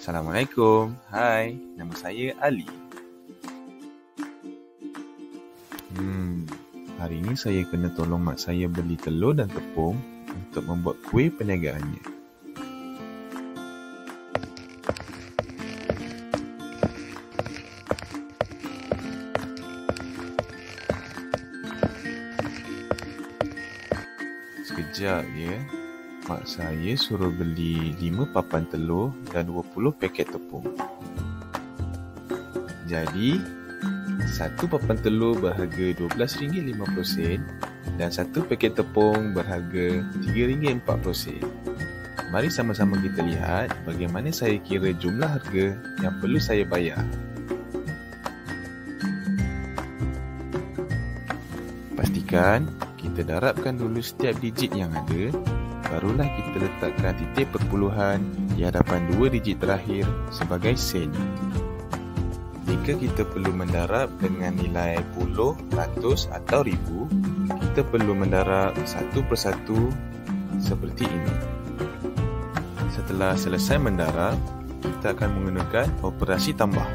Assalamualaikum. Hai, nama saya Ali. Hari ini saya kena tolong mak saya beli telur dan tepung untuk membuat kuih perniagaannya. Sekejap ya. Mak saya suruh beli 5 papan telur dan 20 paket tepung. Jadi, satu papan telur berharga RM12.50 dan satu paket tepung berharga RM3.40. Mari sama-sama kita lihat bagaimana saya kira jumlah harga yang perlu saya bayar. Pastikan kita darabkan dulu setiap digit yang ada, barulah kita letakkan titik perpuluhan di hadapan dua digit terakhir sebagai sen. Jika kita perlu mendarab dengan nilai puluh, ratus atau ribu, kita perlu mendarab satu persatu seperti ini. Setelah selesai mendarab, kita akan menggunakan operasi tambah.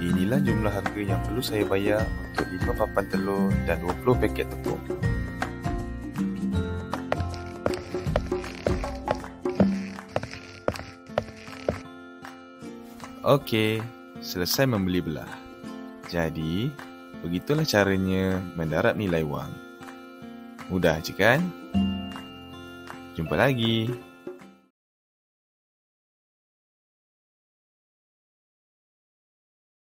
Inilah jumlah harga yang perlu saya bayar untuk 5 papan telur dan 20 paket tepung. Okey, selesai membeli belah. Jadi, begitulah caranya mendarab nilai wang. Mudah je kan? Jumpa lagi.